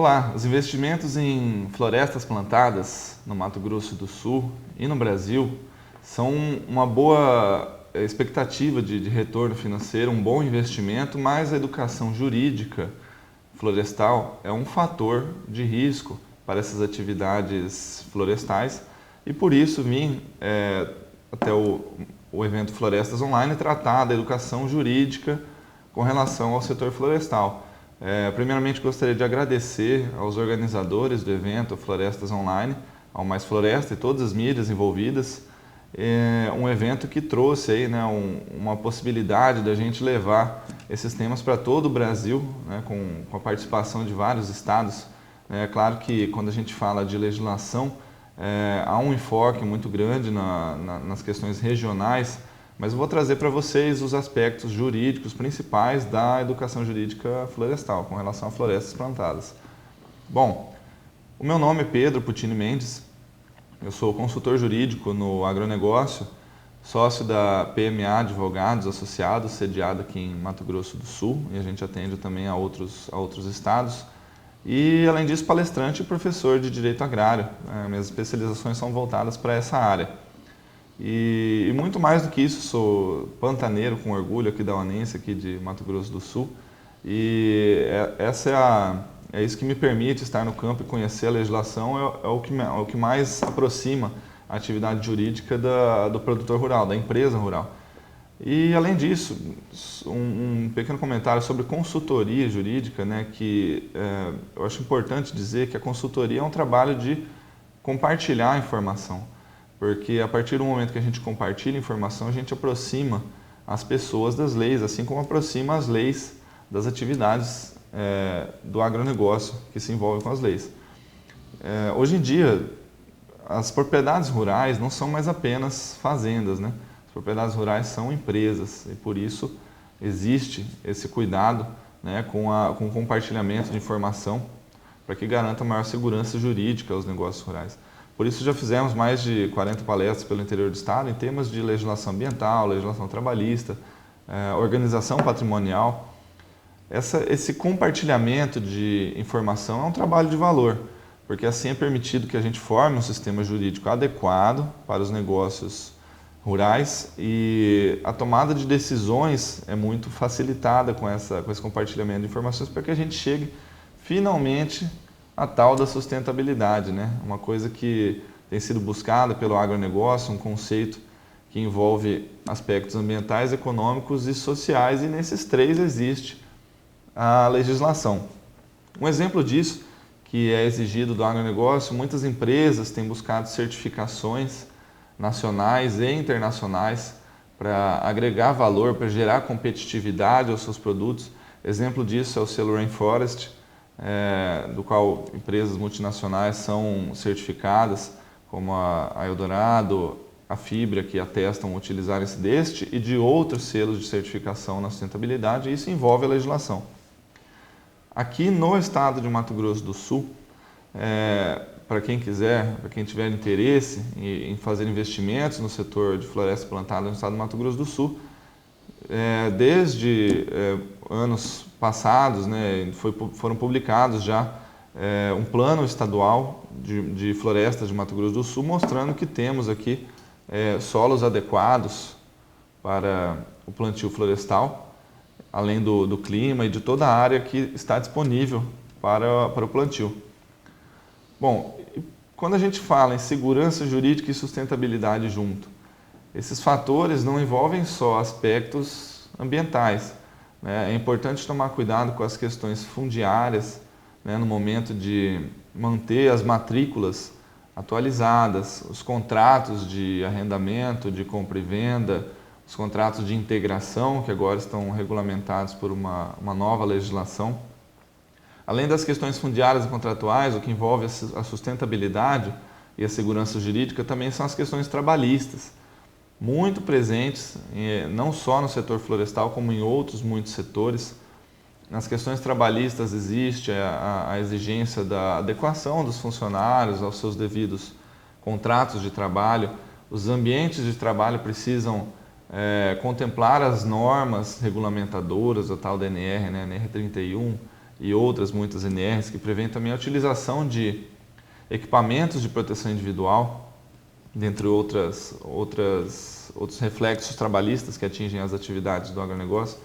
Olá, os investimentos em florestas plantadas no Mato Grosso do Sul e no Brasil são uma boa expectativa de retorno financeiro, um bom investimento, mas a educação jurídica florestal é um fator de risco para essas atividades florestais e por isso vim até o evento Florestas Online tratar da educação jurídica com relação ao setor florestal. Primeiramente, gostaria de agradecer aos organizadores do evento Florestas Online, ao Mais Floresta e todas as mídias envolvidas. Um evento que trouxe aí, né, uma possibilidade da gente levar esses temas para todo o Brasil, né, com a participação de vários estados. É claro que quando a gente fala de legislação, há um enfoque muito grande nas questões regionais, mas eu vou trazer para vocês os aspectos jurídicos principais da educação jurídica florestal, com relação a florestas plantadas. Bom, o meu nome é Pedro Puccini Mendes, eu sou consultor jurídico no agronegócio, sócio da PMA Advogados Associados, sediado aqui em Mato Grosso do Sul, e a gente atende também a outros estados. E, além disso, palestrante e professor de Direito Agrário. Minhas especializações são voltadas para essa área. E muito mais do que isso, sou pantaneiro com orgulho aqui da UANense, aqui de Mato Grosso do Sul. E é isso que me permite estar no campo e conhecer a legislação, é o que mais aproxima a atividade jurídica do produtor rural, da empresa rural. E, além disso, um pequeno comentário sobre consultoria jurídica, né, que eu acho importante dizer que a consultoria é um trabalho de compartilhar a informação. Porque a partir do momento que a gente compartilha informação, a gente aproxima as pessoas das leis, assim como aproxima as leis das atividades do agronegócio que se envolvem com as leis. Hoje em dia, as propriedades rurais não são mais apenas fazendas, né? As propriedades rurais são empresas e por isso existe esse cuidado, né, com o compartilhamento de informação para que garanta maior segurança jurídica aos negócios rurais. Por isso já fizemos mais de 40 palestras pelo interior do estado em temas de legislação ambiental, legislação trabalhista, organização patrimonial. Esse compartilhamento de informação é um trabalho de valor, porque assim é permitido que a gente forme um sistema jurídico adequado para os negócios rurais e a tomada de decisões é muito facilitada com esse compartilhamento de informações para que a gente chegue finalmente a tal da sustentabilidade, né? Uma coisa que tem sido buscada pelo agronegócio, um conceito que envolve aspectos ambientais, econômicos e sociais, e nesses três existe a legislação. Um exemplo disso, que é exigido do agronegócio, muitas empresas têm buscado certificações nacionais e internacionais para agregar valor, para gerar competitividade aos seus produtos. Exemplo disso é o selo Rainforest, do qual empresas multinacionais são certificadas, como a Eldorado, a Fibra, que atestam utilizarem-se deste e de outros selos de certificação na sustentabilidade, e isso envolve a legislação. Aqui no estado de Mato Grosso do Sul, para quem quiser, para quem tiver interesse em fazer investimentos no setor de floresta plantada no estado do Mato Grosso do Sul, desde anos passados, né, foram publicados já um plano estadual de florestas de Mato Grosso do Sul, mostrando que temos aqui solos adequados para o plantio florestal, além do clima e de toda a área que está disponível para o plantio. Bom, quando a gente fala em segurança jurídica e sustentabilidade junto, esses fatores não envolvem só aspectos ambientais, né? É importante tomar cuidado com as questões fundiárias, né, no momento de manter as matrículas atualizadas, os contratos de arrendamento, de compra e venda, os contratos de integração, que agora estão regulamentados por uma nova legislação. Além das questões fundiárias e contratuais, o que envolve a sustentabilidade e a segurança jurídica também são as questões trabalhistas, muito presentes, não só no setor florestal, como em outros muitos setores. Nas questões trabalhistas existe a exigência da adequação dos funcionários aos seus devidos contratos de trabalho. Os ambientes de trabalho precisam contemplar as normas regulamentadoras, a tal DNR, né, NR31, e outras muitas NRs que prevêem também a utilização de equipamentos de proteção individual, dentre outros reflexos trabalhistas que atingem as atividades do agronegócio.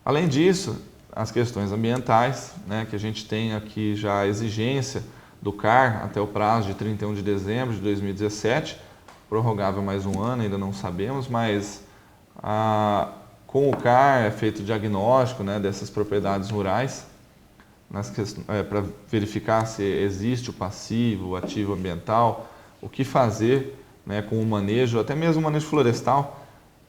Além disso, as questões ambientais, né, que a gente tem aqui já a exigência do CAR até o prazo de 31 de dezembro de 2017, prorrogável mais um ano, ainda não sabemos, mas com o CAR é feito o diagnóstico, né, dessas propriedades rurais, para verificar se existe o passivo, o ativo ambiental, o que fazer, né, com o manejo, até mesmo o manejo florestal,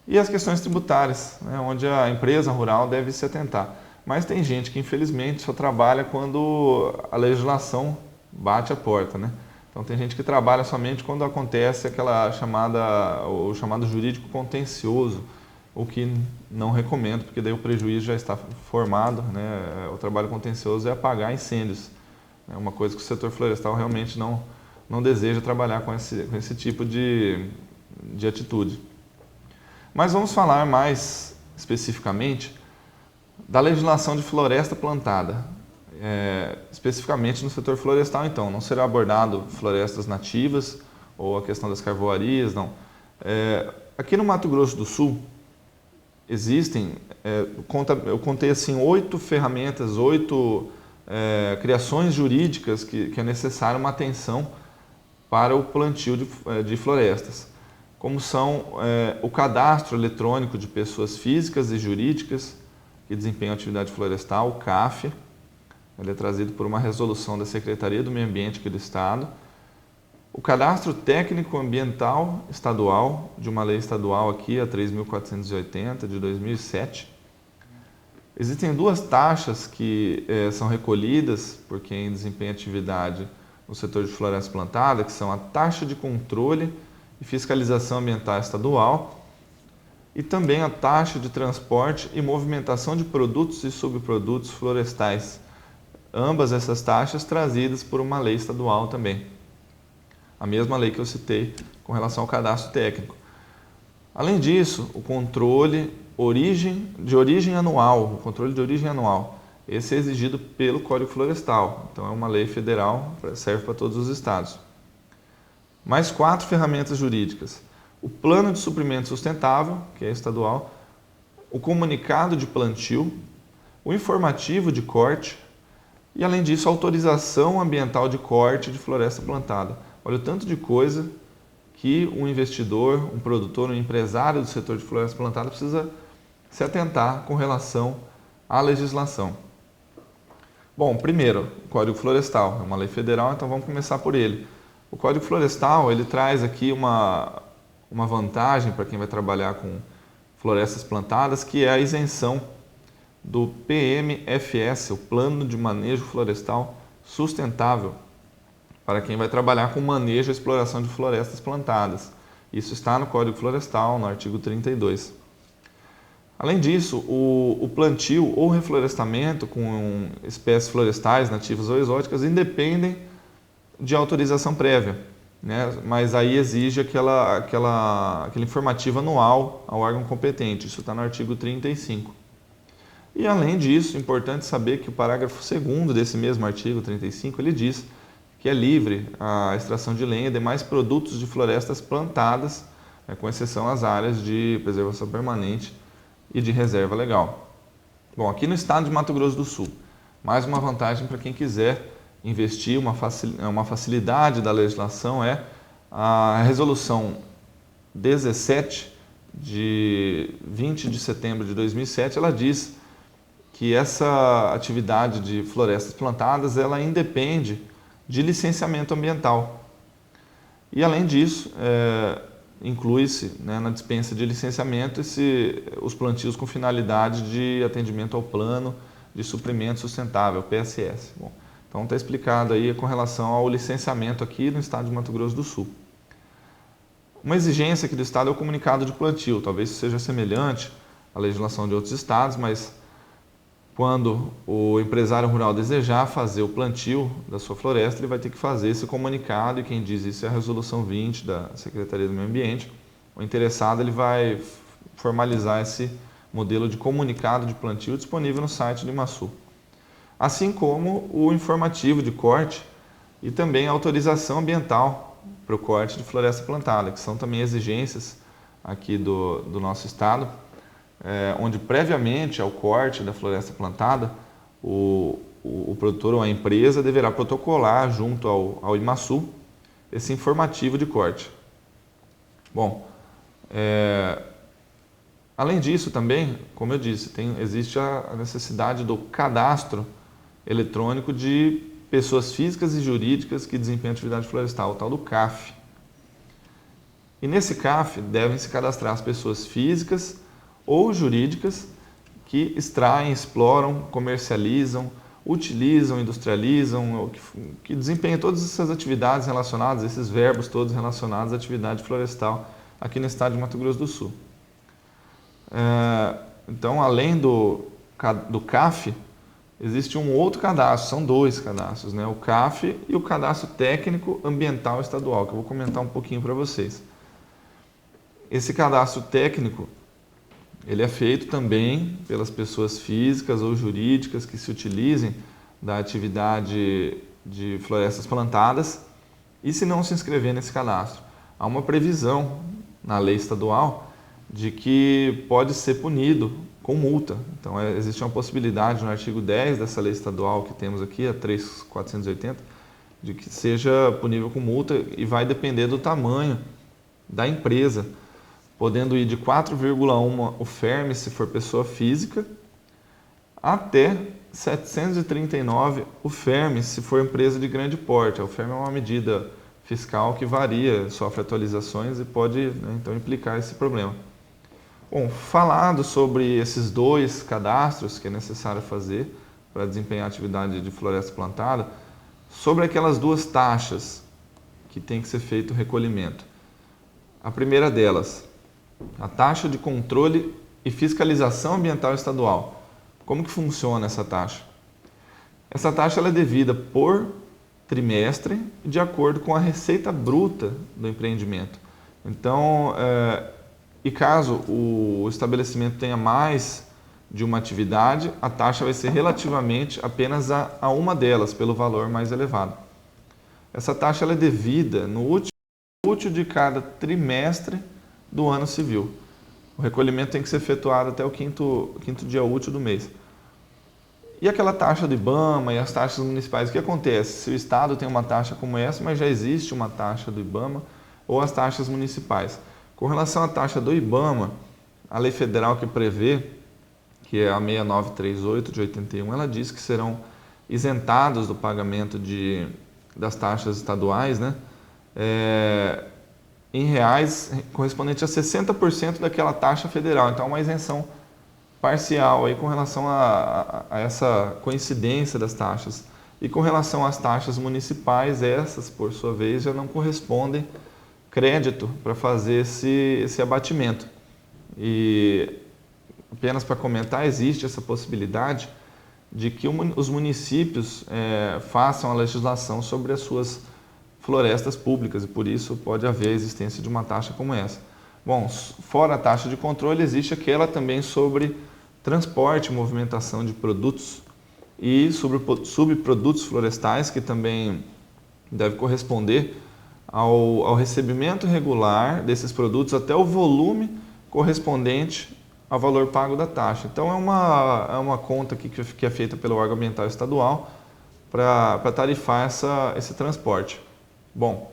e as questões tributárias, né, onde a empresa rural deve se atentar. Mas tem gente que infelizmente só trabalha quando a legislação bate a porta, né? Então tem gente que trabalha somente quando acontece o chamado jurídico contencioso, o que não recomendo, porque daí o prejuízo já está formado, né? O trabalho contencioso é apagar incêndios. É uma coisa que o setor florestal realmente não deseja trabalhar com esse tipo de atitude. Mas vamos falar mais especificamente da legislação de floresta plantada, especificamente no setor florestal. Então, não será abordado florestas nativas ou a questão das carvoarias, não. Aqui no Mato Grosso do Sul, existem, eu contei assim 8 ferramentas, 8 criações jurídicas que é necessário uma atenção para o plantio de florestas, como são o cadastro eletrônico de pessoas físicas e jurídicas que desempenham atividade florestal, o CAF. Ele é trazido por uma resolução da Secretaria do Meio Ambiente aqui do Estado. O cadastro técnico ambiental estadual, de uma lei estadual aqui, a 3.480, de 2007. Existem 2 taxas que são recolhidas por quem desempenha atividade no setor de floresta plantada, que são a taxa de controle e fiscalização ambiental estadual e também a taxa de transporte e movimentação de produtos e subprodutos florestais. Ambas essas taxas trazidas por uma lei estadual também. A mesma lei que eu citei com relação ao cadastro técnico. Além disso, o controle de origem anual, o controle de origem anual, esse é exigido pelo Código Florestal. Então é uma lei federal, serve para todos os estados. Mais 4 ferramentas jurídicas. O plano de suprimento sustentável, que é estadual, o comunicado de plantio, o informativo de corte e, além disso, a autorização ambiental de corte de floresta plantada. Olha o tanto de coisa que um investidor, um produtor, um empresário do setor de floresta plantada precisa se atentar com relação à legislação. Bom, primeiro, o Código Florestal, é uma lei federal, então vamos começar por ele. O Código Florestal, ele traz aqui uma vantagem para quem vai trabalhar com florestas plantadas, que é a isenção do PMFS, o Plano de Manejo Florestal Sustentável, para quem vai trabalhar com manejo e exploração de florestas plantadas. Isso está no Código Florestal, no artigo 32. Além disso, o plantio ou reflorestamento com espécies florestais nativas ou exóticas independem de autorização prévia, né? Mas aí exige aquele informativo anual ao órgão competente. Isso está no artigo 35. E além disso, é importante saber que o parágrafo 2º desse mesmo artigo 35, ele diz que é livre a extração de lenha e demais produtos de florestas plantadas, com exceção às áreas de preservação permanente e de reserva legal. Bom, aqui no estado de Mato Grosso do Sul, mais uma vantagem para quem quiser investir, uma facilidade da legislação é a resolução 17 de 20 de setembro de 2007, ela diz que essa atividade de florestas plantadas, ela independe de licenciamento ambiental. E além disso, inclui-se, né, na dispensa de licenciamento os plantios com finalidade de atendimento ao plano de suprimento sustentável, PSS. Bom, então está explicado aí com relação ao licenciamento aqui no estado de Mato Grosso do Sul. Uma exigência aqui do estado é o comunicado de plantio. Talvez isso seja semelhante à legislação de outros estados, mas quando o empresário rural desejar fazer o plantio da sua floresta, ele vai ter que fazer esse comunicado, e quem diz isso é a resolução 20 da Secretaria do Meio Ambiente. O interessado, ele vai formalizar esse modelo de comunicado de plantio disponível no site do IMASU. assim como o informativo de corte e também a autorização ambiental para o corte de floresta plantada, que são também exigências aqui do nosso estado, onde previamente ao corte da floresta plantada, o produtor ou a empresa deverá protocolar junto ao IMASU esse informativo de corte. Bom, além disso também, como eu disse, existe a necessidade do cadastro eletrônico de pessoas físicas e jurídicas que desempenham atividade florestal, o tal do CAF. E nesse CAF devem se cadastrar as pessoas físicas ou jurídicas que extraem, exploram, comercializam, utilizam, industrializam, que desempenham todas essas atividades relacionadas, esses verbos todos relacionados à atividade florestal aqui no estado de Mato Grosso do Sul. Então, além do CAF, existe um outro cadastro, são dois cadastros, né? O CAF e o Cadastro Técnico Ambiental Estadual, que eu vou comentar um pouquinho para vocês. Esse cadastro técnico, ele é feito também pelas pessoas físicas ou jurídicas que se utilizem da atividade de florestas plantadas e se não se inscrever nesse cadastro. Há uma previsão na lei estadual de que pode ser punido com multa. Então, existe uma possibilidade no artigo 10 dessa lei estadual que temos aqui, a 3.480, de que seja punível com multa e vai depender do tamanho da empresa, podendo ir de 4,1 o FERM se for pessoa física, até 739 o FERM se for empresa de grande porte. O FERM é uma medida fiscal que varia, sofre atualizações e pode, né, então implicar esse problema. Bom, falado sobre esses dois cadastros que é necessário fazer para desempenhar a atividade de floresta plantada, sobre aquelas duas taxas que tem que ser feito o recolhimento. A primeira delas, a taxa de controle e fiscalização ambiental estadual. Como que funciona essa taxa? Essa taxa ela é devida por trimestre de acordo com a receita bruta do empreendimento. Então, e caso o estabelecimento tenha mais de uma atividade, a taxa vai ser relativamente apenas a uma delas, pelo valor mais elevado. Essa taxa ela é devida no último útil de cada trimestre do ano civil. O recolhimento tem que ser efetuado até o quinto dia útil do mês. E aquela taxa do IBAMA e as taxas municipais, o que acontece? Se o Estado tem uma taxa como essa, mas já existe uma taxa do IBAMA ou as taxas municipais. Com relação à taxa do IBAMA, a lei federal que prevê, que é a 6938 de 81, ela diz que serão isentados do pagamento das taxas estaduais, né? Em reais, correspondente a 60% daquela taxa federal. Então, é uma isenção parcial aí com relação a essa coincidência das taxas. E com relação às taxas municipais, essas, por sua vez, já não correspondem crédito para fazer esse abatimento. E apenas para comentar, existe essa possibilidade de que os municípios façam a legislação sobre as suas florestas públicas e por isso pode haver a existência de uma taxa como essa. Bom, fora a taxa de controle, existe aquela também sobre transporte e movimentação de produtos e sobre subprodutos florestais, que também deve corresponder ao recebimento regular desses produtos até o volume correspondente ao valor pago da taxa. Então, é uma conta que é feita pelo órgão ambiental estadual para tarifar esse transporte. Bom,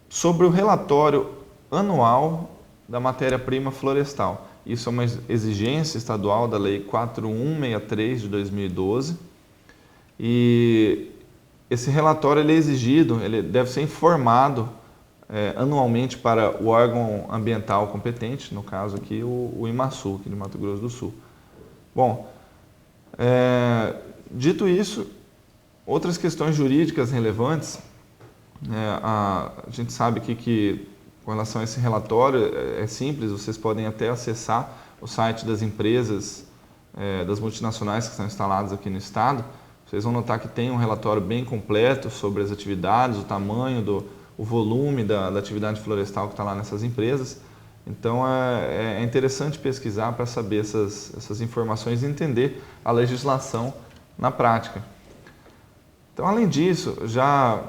sobre o relatório anual da matéria-prima florestal. Isso é uma exigência estadual da Lei 4163 de 2012 e esse relatório ele é exigido, ele deve ser informado anualmente para o órgão ambiental competente, no caso aqui o IMASU, aqui de Mato Grosso do Sul. Bom, dito isso, outras questões jurídicas relevantes, a gente sabe que com relação a esse relatório é simples, vocês podem até acessar o site das empresas, das multinacionais que estão instaladas aqui no estado. Vocês vão notar que tem um relatório bem completo sobre as atividades, o tamanho, o volume da atividade florestal que está lá nessas empresas. Então é interessante pesquisar para saber essas informações e entender a legislação na prática. Então, além disso, já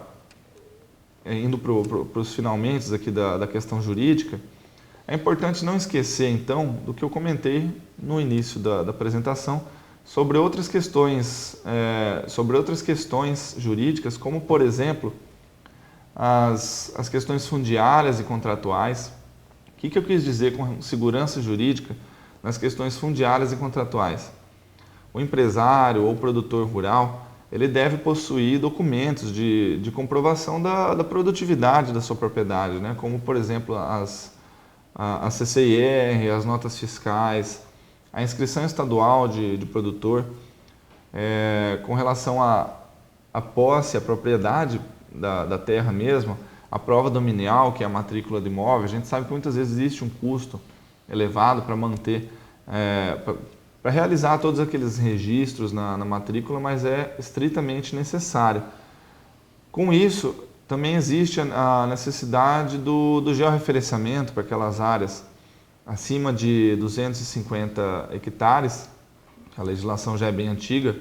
indo para os finalmente aqui da questão jurídica, é importante não esquecer, então, do que eu comentei no início da apresentação sobre outras questões jurídicas, como, por exemplo, as questões fundiárias e contratuais. O que eu quis dizer com segurança jurídica nas questões fundiárias e contratuais? O empresário ou produtor rural, ele deve possuir documentos de comprovação da produtividade da sua propriedade, né? Como, por exemplo, a CCIR, as notas fiscais, a inscrição estadual de produtor, com relação à posse, à propriedade da terra mesmo, a prova dominial, que é a matrícula do imóvel. A gente sabe que muitas vezes existe um custo elevado para manter, para realizar todos aqueles registros na matrícula, mas é estritamente necessário. Com isso, também existe a necessidade do georreferenciamento para aquelas áreas acima de 250 hectares, a legislação já é bem antiga.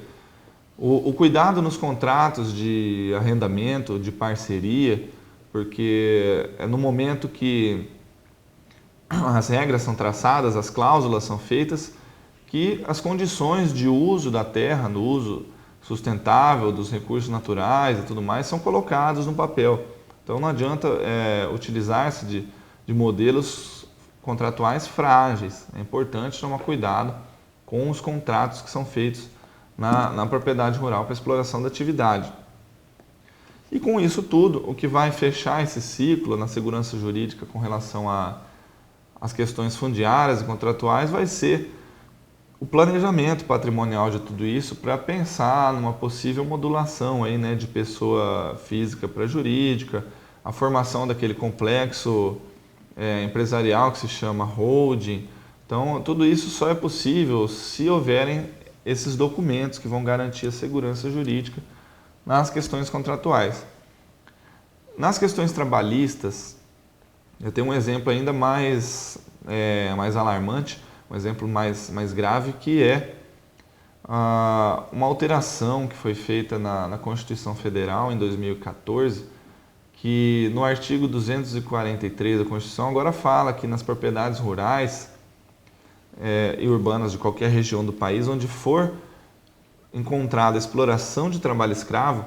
O cuidado nos contratos de arrendamento, de parceria, porque é no momento que as regras são traçadas, as cláusulas são feitas, que as condições de uso da terra, do uso sustentável dos recursos naturais e tudo mais, são colocados no papel. Então não adianta utilizar-se de modelos contratuais frágeis. É importante tomar cuidado com os contratos que são feitos na propriedade rural para exploração da atividade. E com isso tudo, o que vai fechar esse ciclo na segurança jurídica com relação às questões fundiárias e contratuais vai ser o planejamento patrimonial de tudo isso para pensar numa possível modulação aí, né, de pessoa física para jurídica, a formação daquele complexo empresarial que se chama holding. Então, tudo isso só é possível se houverem esses documentos que vão garantir a segurança jurídica nas questões contratuais. Nas questões trabalhistas, eu tenho um exemplo ainda mais alarmante, um exemplo mais grave, que é uma alteração que foi feita na Constituição Federal em 2014, que no artigo 243 da Constituição agora fala que nas propriedades rurais e urbanas de qualquer região do país onde for encontrada exploração de trabalho escravo,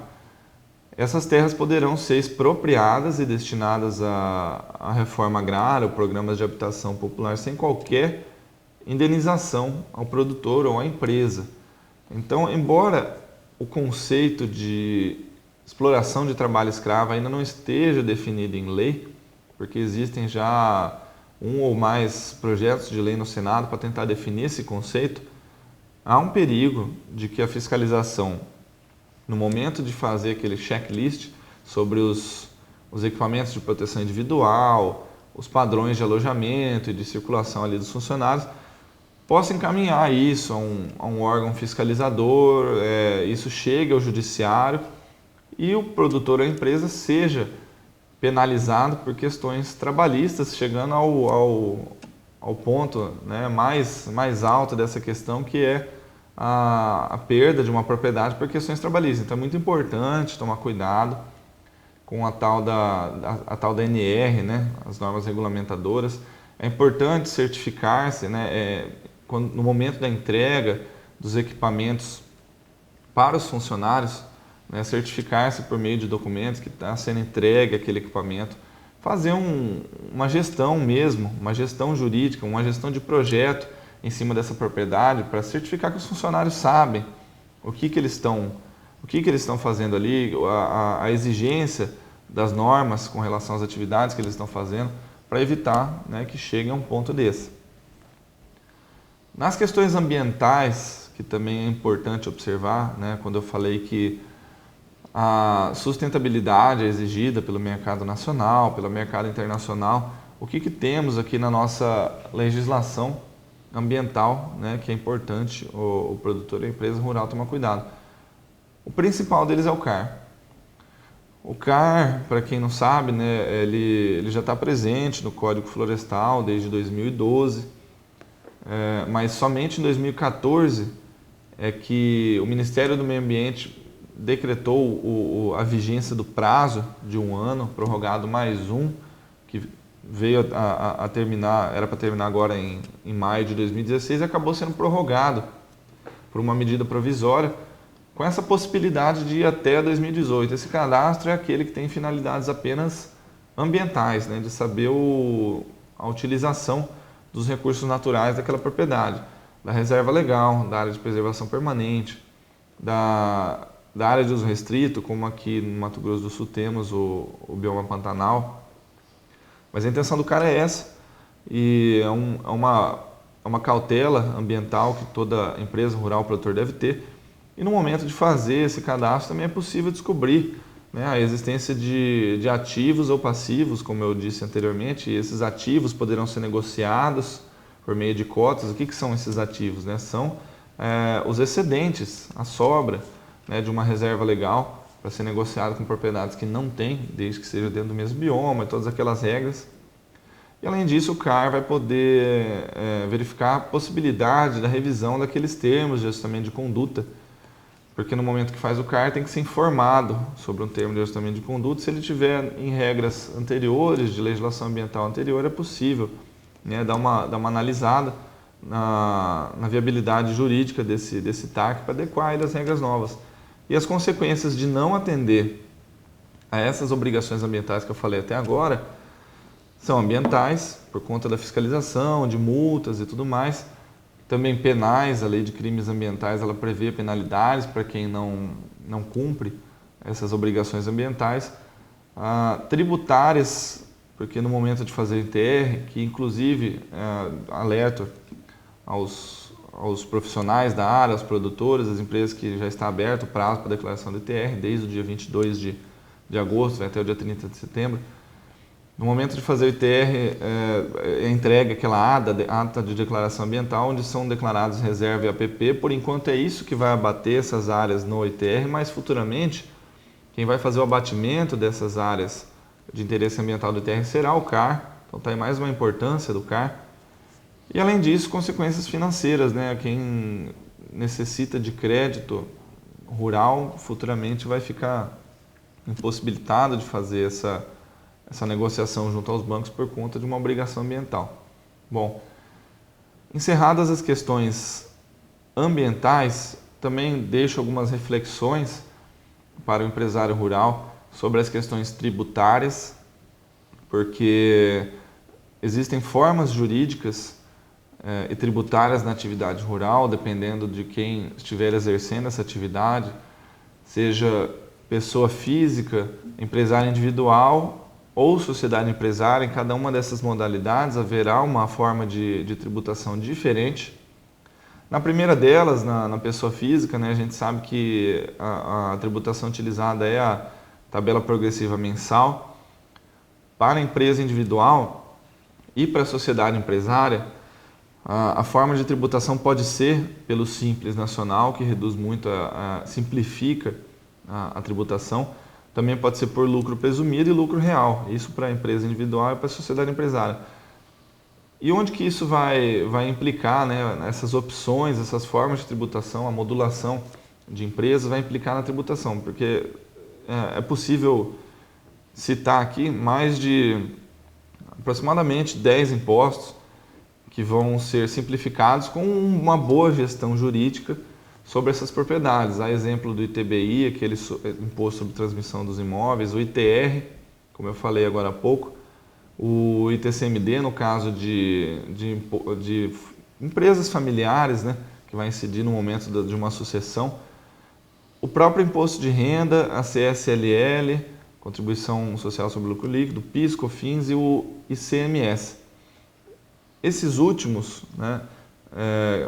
essas terras poderão ser expropriadas e destinadas à reforma agrária ou programas de habitação popular sem qualquer indenização ao produtor ou à empresa. Então, embora o conceito de exploração de trabalho escravo ainda não esteja definido em lei, porque existem já um ou mais projetos de lei no Senado para tentar definir esse conceito, há um perigo de que a fiscalização, no momento de fazer aquele checklist sobre os equipamentos de proteção individual, os padrões de alojamento e de circulação ali dos funcionários, possa encaminhar isso a um órgão fiscalizador, isso chegue ao judiciário e o produtor ou a empresa seja penalizado por questões trabalhistas, chegando ao ponto, né, mais alto dessa questão, que é a perda de uma propriedade por questões trabalhistas. Então é muito importante tomar cuidado com a tal da NR, né, as normas regulamentadoras. É importante certificar-se, né, no momento da entrega dos equipamentos para os funcionários, né, certificar-se por meio de documentos que está sendo entregue aquele equipamento, fazer uma gestão mesmo, uma gestão jurídica, uma gestão de projeto em cima dessa propriedade para certificar que os funcionários sabem o que eles estão fazendo ali, a exigência das normas com relação às atividades que eles estão fazendo, para evitar, né, que chegue a um ponto desse. Nas questões ambientais, que também é importante observar, né, quando eu falei que a sustentabilidade é exigida pelo mercado nacional, pelo mercado internacional, o que temos aqui na nossa legislação ambiental, né, que é importante o produtor e a empresa rural tomar cuidado. O principal deles é o CAR. O CAR, para quem não sabe, né, ele já está presente no Código Florestal desde 2012, mas somente em 2014 é que o Ministério do Meio Ambiente decretou a vigência do prazo de 1 ano, prorrogado mais um, que veio a terminar, era para terminar agora em maio de 2016 e acabou sendo prorrogado por uma medida provisória, com essa possibilidade de ir até 2018. Esse cadastro é aquele que tem finalidades apenas ambientais, né, de saber a utilização dos recursos naturais daquela propriedade, da reserva legal, da área de preservação permanente, da área de uso restrito, como aqui no Mato Grosso do Sul temos o bioma Pantanal. Mas a intenção do cara é essa, e é uma cautela ambiental que toda empresa rural, produtor deve ter. E no momento de fazer esse cadastro também é possível descobrir, né, a existência de ativos ou passivos, como eu disse anteriormente, e esses ativos poderão ser negociados por meio de cotas. O que são esses ativos, né? São os excedentes, a sobra, né, de uma reserva legal para ser negociado com propriedades que não têm, desde que seja dentro do mesmo bioma e todas aquelas regras. E além disso, o CAR vai poder verificar a possibilidade da revisão daqueles termos de ajustamento de conduta, porque no momento que faz o CAR tem que ser informado sobre um termo de ajustamento de conduta. Se ele tiver em regras anteriores, de legislação ambiental anterior, é possível, né, dar uma analisada na viabilidade jurídica desse TAC para adequar ele às regras novas. E as consequências de não atender a essas obrigações ambientais que eu falei até agora são ambientais, por conta da fiscalização, de multas e tudo mais. Também penais, a lei de crimes ambientais ela prevê penalidades para quem não cumpre essas obrigações ambientais. Tributárias, porque no momento de fazer ITR, que inclusive alerta aos profissionais da área, aos produtores, às empresas, que já está aberto o prazo para declaração do ITR, desde o dia 22 de agosto, vai até o dia 30 de setembro. No momento de fazer o ITR, é entregue aquela ata de declaração ambiental, onde são declarados reserva e APP. Por enquanto é isso que vai abater essas áreas no ITR, mas futuramente quem vai fazer o abatimento dessas áreas de interesse ambiental do ITR será o CAR. Então está aí mais uma importância do CAR. E além disso, consequências financeiras, né? Quem necessita de crédito rural futuramente vai ficar impossibilitado de fazer essa negociação junto aos bancos por conta de uma obrigação ambiental. Bom, encerradas as questões ambientais, também deixo algumas reflexões para o empresário rural sobre as questões tributárias, porque existem formas jurídicas e tributárias na atividade rural, dependendo de quem estiver exercendo essa atividade, seja pessoa física, empresário individual ou sociedade empresária. Em cada uma dessas modalidades haverá uma forma de tributação diferente. Na primeira delas, na pessoa física, né, a gente sabe que a tributação utilizada é a tabela progressiva mensal. Para a empresa individual e para a sociedade empresária, a forma de tributação pode ser pelo Simples Nacional, que reduz muito, simplifica a tributação. Também pode ser por lucro presumido e lucro real, isso para a empresa individual e para a sociedade empresária. E onde que isso vai implicar, né? Essas opções, essas formas de tributação, a modulação de empresas vai implicar na tributação, porque é possível citar aqui mais de aproximadamente 10 impostos que vão ser simplificados com uma boa gestão jurídica sobre essas propriedades. Há exemplo do ITBI, aquele Imposto sobre Transmissão dos Imóveis, o ITR, como eu falei agora há pouco, o ITCMD, no caso de empresas familiares, né, que vai incidir no momento de uma sucessão, o próprio Imposto de Renda, a CSLL, Contribuição Social sobre o Lucro Líquido, PIS, COFINS e o ICMS. Esses últimos, né,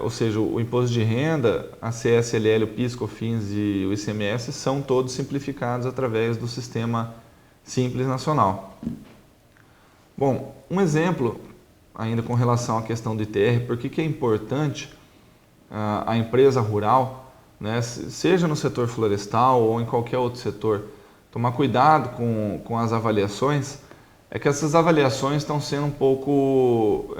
ou seja, o Imposto de Renda, a CSLL, o PIS, COFINS e o ICMS são todos simplificados através do Sistema Simples Nacional. Bom, um exemplo ainda com relação à questão do ITR, por que é importante a empresa rural, né, seja no setor florestal ou em qualquer outro setor, tomar cuidado com as avaliações é que essas avaliações estão sendo um pouco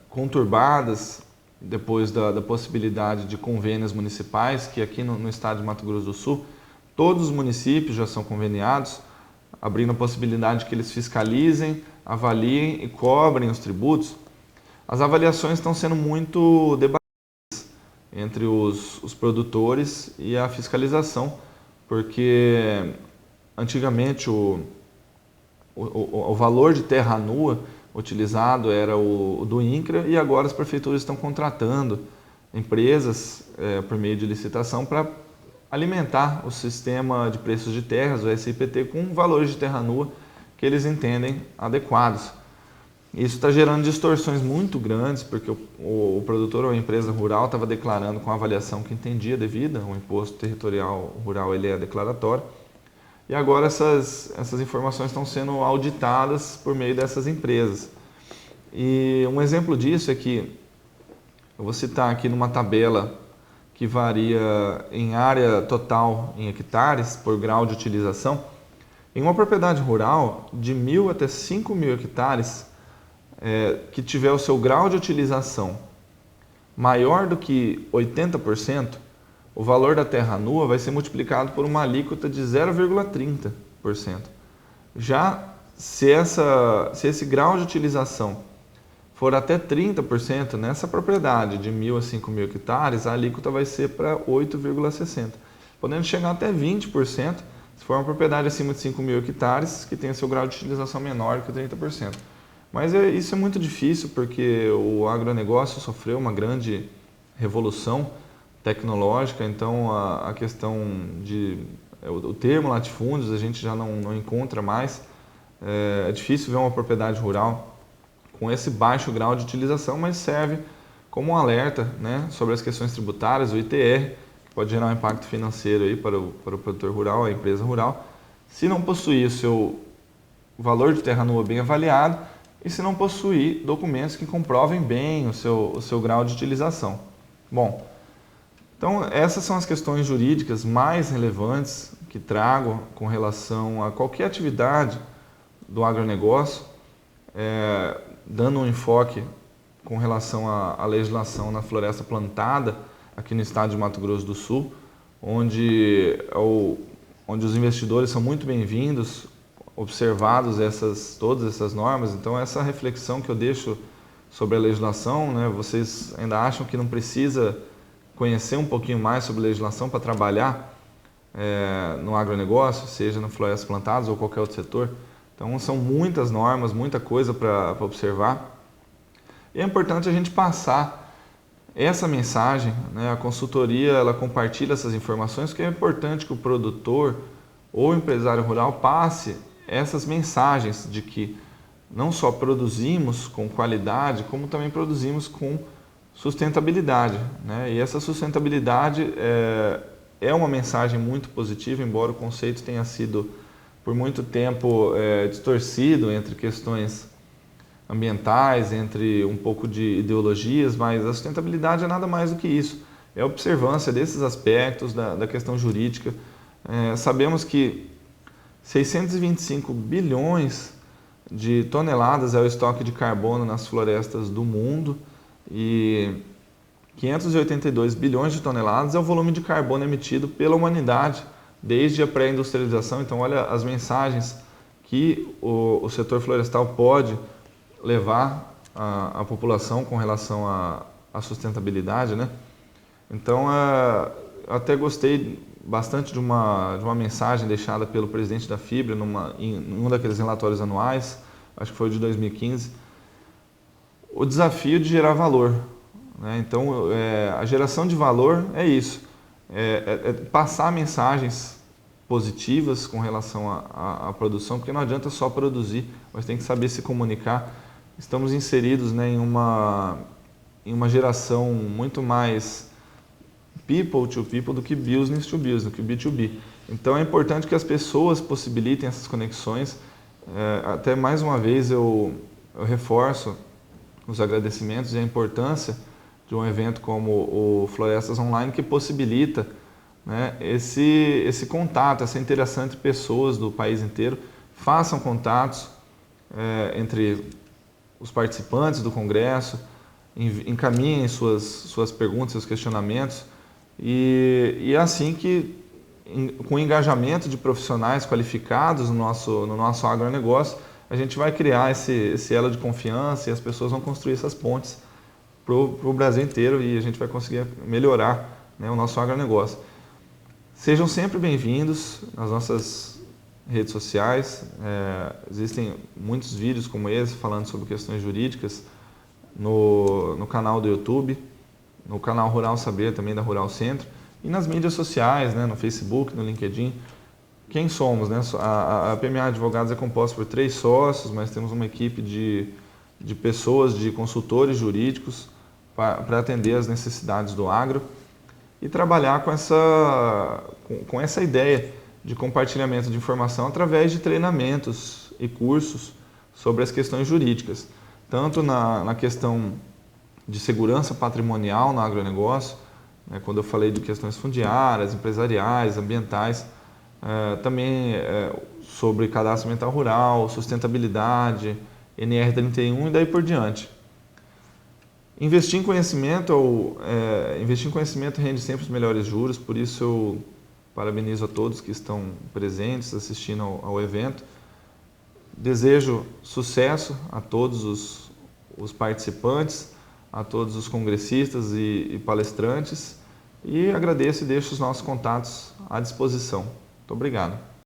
conturbadas depois da possibilidade de convênios municipais, que aqui no estado de Mato Grosso do Sul, todos os municípios já são conveniados, abrindo a possibilidade que eles fiscalizem, avaliem e cobrem os tributos. As avaliações estão sendo muito debatidas entre os produtores e a fiscalização, porque antigamente o valor de terra nua utilizado era o do INCRA, e agora as prefeituras estão contratando empresas por meio de licitação para alimentar o sistema de preços de terras, o SIPT, com valores de terra nua que eles entendem adequados. Isso está gerando distorções muito grandes, porque o produtor ou a empresa rural estava declarando com a avaliação que entendia devida, o imposto territorial rural ele é declaratório, e agora essas informações estão sendo auditadas por meio dessas empresas. E um exemplo disso é que, eu vou citar aqui numa tabela que varia em área total em hectares por grau de utilização, em uma propriedade rural de 1.000 até 5.000 hectares, que tiver o seu grau de utilização maior do que 80%, o valor da terra nua vai ser multiplicado por uma alíquota de 0,30%. Já se esse grau de utilização for até 30% nessa propriedade de 1.000 a 5.000 hectares, a alíquota vai ser para 8,60%, podendo chegar até 20% se for uma propriedade acima de 5.000 hectares que tenha seu grau de utilização menor que 30%. Mas isso é muito difícil porque o agronegócio sofreu uma grande revolução tecnológica, então a questão o termo latifúndios a gente já não encontra mais. É difícil ver uma propriedade rural com esse baixo grau de utilização, mas serve como um alerta, né, sobre as questões tributárias, o ITR, que pode gerar um impacto financeiro aí para o produtor rural, a empresa rural, se não possuir o seu valor de terra nua bem avaliado e se não possuir documentos que comprovem bem o seu grau de utilização. Bom, então essas são as questões jurídicas mais relevantes que trago com relação a qualquer atividade do agronegócio, dando um enfoque com relação à legislação na floresta plantada aqui no estado de Mato Grosso do Sul, onde os investidores são muito bem-vindos, observados todas essas normas. Então essa reflexão que eu deixo sobre a legislação, né, vocês ainda acham que não precisa conhecer um pouquinho mais sobre legislação para trabalhar no agronegócio, seja na floresta plantadas ou qualquer outro setor? Então são muitas normas, muita coisa para observar. E é importante a gente passar essa mensagem, né? A consultoria ela compartilha essas informações, porque é importante que o produtor ou o empresário rural passe essas mensagens de que não só produzimos com qualidade, como também produzimos com sustentabilidade, né? E essa sustentabilidade é uma mensagem muito positiva, embora o conceito tenha sido por muito tempo distorcido entre questões ambientais, entre um pouco de ideologias, mas a sustentabilidade é nada mais do que isso. É a observância desses aspectos da questão jurídica. Sabemos que 625 bilhões de toneladas é o estoque de carbono nas florestas do mundo e 582 bilhões de toneladas é o volume de carbono emitido pela humanidade desde a pré-industrialização. Então, olha as mensagens que o setor florestal pode levar à população com relação à sustentabilidade, né? Então, até gostei bastante de uma mensagem deixada pelo presidente da Fibra em um daqueles relatórios anuais, acho que foi o de 2015, o desafio de gerar valor, né? Então, a geração de valor é isso, passar mensagens positivas com relação à produção, porque não adianta só produzir, mas tem que saber se comunicar. Estamos inseridos, né, em uma geração muito mais people to people do que business to business, do que B2B. Então é importante que as pessoas possibilitem essas conexões. Até mais uma vez eu reforço os agradecimentos e a importância de um evento como o Florestas Online, que possibilita né, esse contato, essa interação entre pessoas do país inteiro. Façam contatos entre os participantes do Congresso, encaminhem suas perguntas, seus questionamentos, e é assim que, com o engajamento de profissionais qualificados no nosso agronegócio, a gente vai criar esse elo de confiança e as pessoas vão construir essas pontes para o Brasil inteiro e a gente vai conseguir melhorar, né, o nosso agronegócio. Sejam sempre bem-vindos nas nossas redes sociais. Existem muitos vídeos como esse falando sobre questões jurídicas no canal do YouTube, no canal Rural Saber também da Rural Centro e nas mídias sociais, né, no Facebook, no LinkedIn. Quem somos, né? A PMA Advogados é composta por 3 sócios, mas temos uma equipe de pessoas, de consultores jurídicos para atender as necessidades do agro e trabalhar com essa ideia de compartilhamento de informação através de treinamentos e cursos sobre as questões jurídicas, tanto na questão de segurança patrimonial no agronegócio, né, quando eu falei de questões fundiárias, empresariais, ambientais, também sobre cadastro ambiental rural, sustentabilidade, NR31 e daí por diante. Investir em conhecimento rende sempre os melhores juros, por isso eu parabenizo a todos que estão presentes, assistindo ao evento. Desejo sucesso a todos os participantes, a todos os congressistas e palestrantes e agradeço e deixo os nossos contatos à disposição. Muito obrigado.